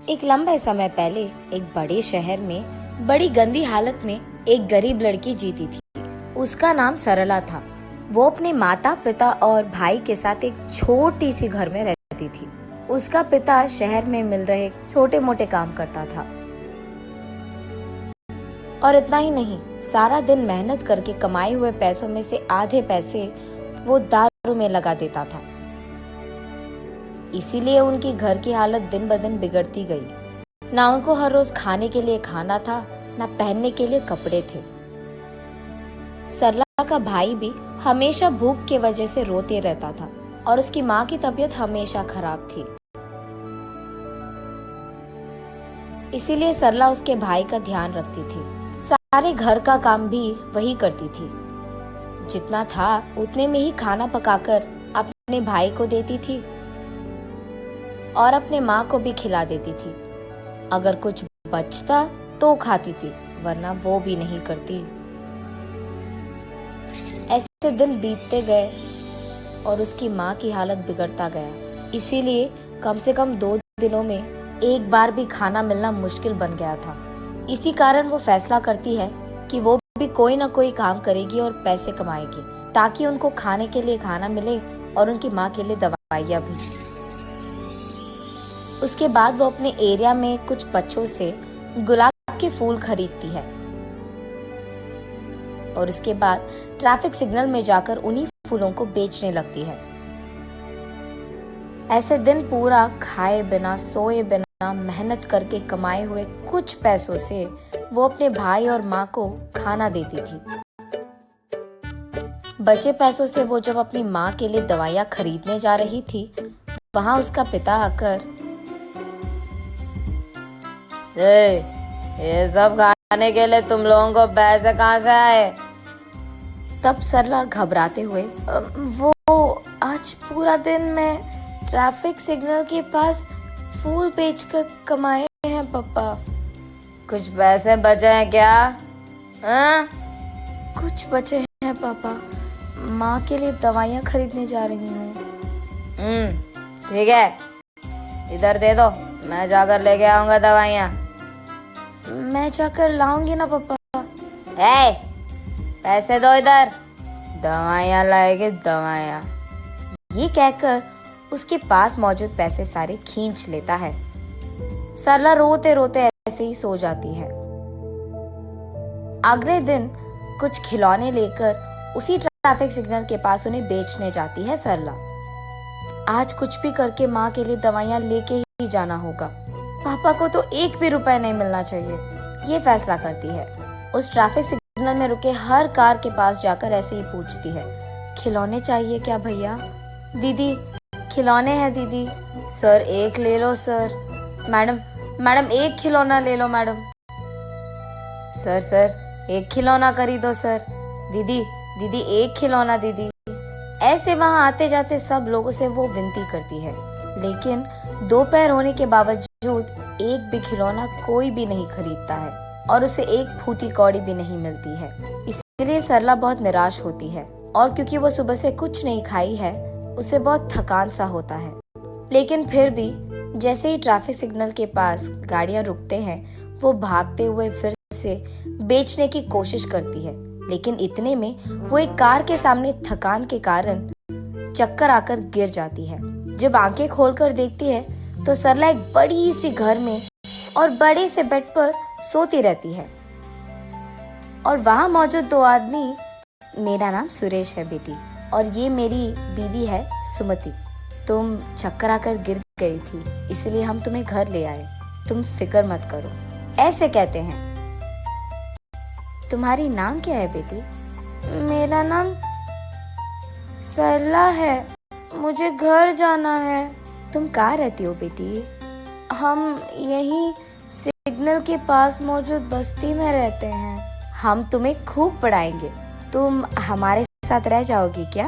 एक लंबे समय पहले एक बड़े शहर में बड़ी गंदी हालत में एक गरीब लड़की जीती थी। उसका नाम सरला था। वो अपने माता पिता और भाई के साथ एक छोटी सी घर में रहती थी। उसका पिता शहर में मिल रहे छोटे मोटे काम करता था और इतना ही नहीं, सारा दिन मेहनत करके कमाए हुए पैसों में से आधे पैसे वो दारू में लगा देता था। इसीलिए उनकी घर की हालत दिन ब दिन बिगड़ती गई। ना उनको हर रोज खाने के लिए खाना था, ना पहनने के लिए कपड़े थे। सरला का भाई भी हमेशा भूख की वजह से रोते रहता था और उसकी माँ की तबीयत हमेशा खराब थी। इसीलिए सरला उसके भाई का ध्यान रखती थी। सारे घर का काम भी वही करती थी। जितना था उतने में ही खाना पकाकर अपने भाई को देती थी और अपने माँ को भी खिला देती थी। अगर कुछ बचता तो खाती थी, वरना वो भी नहीं करती। ऐसे दिन बीतते गए और उसकी माँ की हालत बिगड़ता गया। इसीलिए कम से कम 2 दिनों में एक बार भी खाना मिलना मुश्किल बन गया था। इसी कारण वो फैसला करती है कि वो भी कोई ना कोई काम करेगी और पैसे कमाएगी, ताकि उनको खाने के लिए खाना मिले और उनकी माँ के लिए दवाइयाँ भी। उसके बाद वो अपने एरिया में कुछ बच्चों से गुलाब के फूल खरीदती है और उसके बाद ट्रैफिक सिग्नल में जाकर उन्हीं फूलों को बेचने लगती है। ऐसे दिन पूरा खाए बिना सोए बिना मेहनत करके कमाए हुए कुछ पैसों से वो अपने भाई और माँ को खाना देती थी। बचे पैसों से वो जब अपनी माँ के लिए दवाइयाँ खरीदने जा रही थी, वहां उसका पिता आकर, ये सब खाने के लिए तुम लोगों को पैसे कहाँ से आए? तब सरला घबराते हुए, वो आज पूरा दिन मैं ट्रैफिक सिग्नल के पास फूल बेचकर कमाए हैं पापा। कुछ पैसे बचे हैं क्या? हाँ? कुछ बचे हैं पापा, माँ के लिए दवाइयाँ खरीदने जा रही हूँ। ठीक है, इधर दे दो, मैं जाकर लेके आऊंगा दवाइयाँ। मैं जाकर लाऊंगी ना पापा। पैसे दो इधर, दवाइयाँ लाएगी दवाइयाँ। ये कहकर उसके पास मौजूद पैसे सारे खींच लेता है। सरला रोते रोते ऐसे ही सो जाती है। अगले दिन कुछ खिलौने लेकर उसी ट्रैफिक सिग्नल के पास उन्हें बेचने जाती है सरला। आज कुछ भी करके माँ के लिए दवाइयाँ लेके ही जाना होगा। पापा को तो 1 भी रुपए नहीं मिलना चाहिए, ये फैसला करती है। उस ट्रैफिक सिग्नल में रुके हर कार के पास जाकर ऐसे ही पूछती है, खिलौने चाहिए क्या भैया? दीदी खिलौने हैं दीदी। सर 1 ले लो सर। मैडम 1 खिलौना ले लो मैडम। सर 1 खिलौना खरीदो सर। दीदी 1 खिलौना दीदी। ऐसे वहां आते जाते सब लोगों से वो विनती करती है, लेकिन 2 पैर होने के बावजूद एक भी खिलौना कोई भी नहीं खरीदता है और उसे एक फूटी कौड़ी भी नहीं मिलती है। इसलिए सरला बहुत निराश होती है और क्योंकि वो सुबह से कुछ नहीं खाई है, उसे बहुत थकान सा होता है। लेकिन फिर भी जैसे ही ट्रैफिक सिग्नल के पास गाड़ियां रुकते हैं, वो भागते हुए फिर से बेचने की कोशिश करती है। लेकिन इतने में वो एक कार के सामने थकान के कारण चक्कर आकर गिर जाती है। जब आंखें खोलकर देखती है तो सरला एक बड़ी सी घर में और बड़े से बेड पर सोती रहती है और वहां मौजूद 2 आदमी, मेरा नाम सुरेश है बेटी और ये मेरी बीवी है सुमति। तुम चक्कर आकर गिर गई थी, इसलिए हम तुम्हें घर ले आए। तुम फिक्र मत करो, ऐसे कहते हैं। तुम्हारी नाम क्या है बेटी? मेरा नाम सरला है, मुझे घर जाना है। तुम कहाँ रहती हो बेटी? हम यही सिग्नल के पास मौजूद बस्ती में रहते हैं। हम तुम्हें खूब पढ़ाएंगे, तुम हमारे साथ रह जाओगी क्या?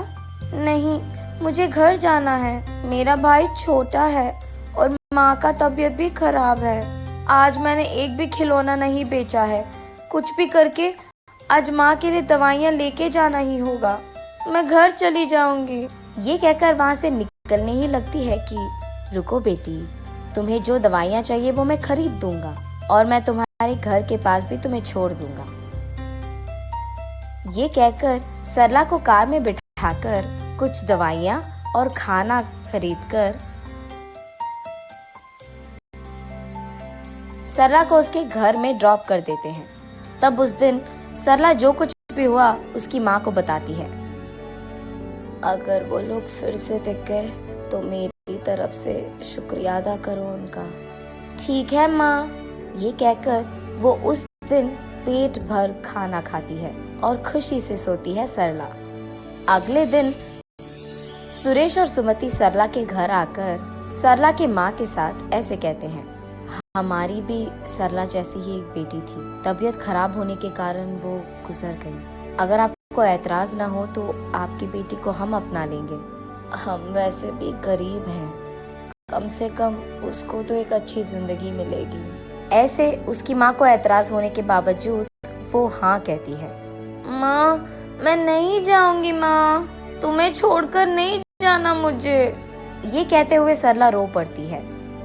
नहीं, मुझे घर जाना है। मेरा भाई छोटा है और माँ का तबीयत भी खराब है। आज मैंने एक भी खिलौना नहीं बेचा है। कुछ भी करके आज माँ के लिए दवाइयाँ लेके जाना ही होगा। मैं घर चली जाऊंगी। ये कहकर वहाँ से निकलने ही लगती है कि रुको बेटी, तुम्हें जो दवाइयाँ चाहिए वो मैं खरीद दूंगा और मैं तुम्हारे घर के पास भी तुम्हें छोड़ दूंगा। ये कहकर सरला को कार में बिठाकर कुछ दवाइयाँ और खाना खरीदकर सरला को उसके घर में ड्रॉप कर देते हैं। तब उस दिन सरला जो कुछ भी हुआ उसकी माँ को बताती है। अगर वो लोग फिर से दिख गए तो मेरी तरफ से शुक्रिया अदा करो उनका। ठीक है माँ। ये कहकर वो उस दिन पेट भर खाना खाती है और खुशी से सोती है सरला। अगले दिन सुरेश और सुमति सरला के घर आकर सरला के माँ के साथ ऐसे कहते हैं, हमारी भी सरला जैसी ही एक बेटी थी, तबीयत खराब होने के कारण वो गुजर गई। अगर आपको ऐतराज न हो तो आपकी बेटी को हम अपना लेंगे। हम वैसे भी गरीब हैं, कम से कम उसको तो एक अच्छी जिंदगी मिलेगी। ऐसे उसकी माँ को ऐतराज होने के बावजूद वो हाँ कहती है। माँ, मैं नहीं जाऊंगी माँ, तुम्हें छोड़कर नहीं जाना मुझे। ये कहते हुए सरला रो पड़ती है।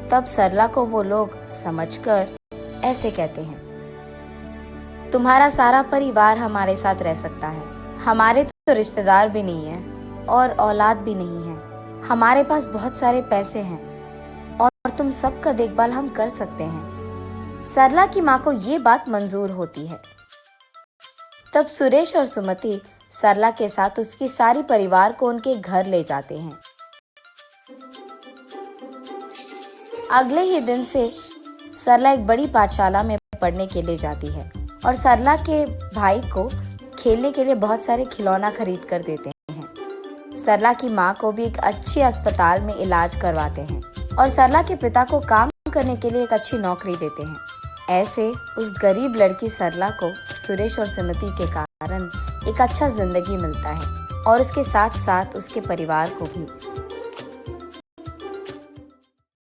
तब सरला को वो लोग समझकर ऐसे कहते हैं, तुम्हारा सारा परिवार हमारे साथ रह सकता है। हमारे तो रिश्तेदार भी नहीं है और औलाद भी नहीं है। हमारे पास बहुत सारे पैसे हैं और तुम सबका देखभाल हम कर सकते हैं। सरला की माँ को ये बात मंजूर होती है। तब सुरेश और सुमति सरला के साथ उसकी सारी परिवार को उनके घर ले जाते हैं। अगले ही दिन से सरला एक बड़ी पाठशाला में पढ़ने के लिए जाती है और सरला के भाई को खेलने के लिए बहुत सारे खिलौना खरीद कर देते हैं। सरला की माँ को भी एक अच्छी अस्पताल में इलाज करवाते हैं और सरला के पिता को काम करने के लिए एक अच्छी नौकरी देते हैं। ऐसे उस गरीब लड़की सरला को सुरेश और सुमति के कारण एक अच्छा जिंदगी मिलता है और उसके साथ साथ उसके परिवार को भी।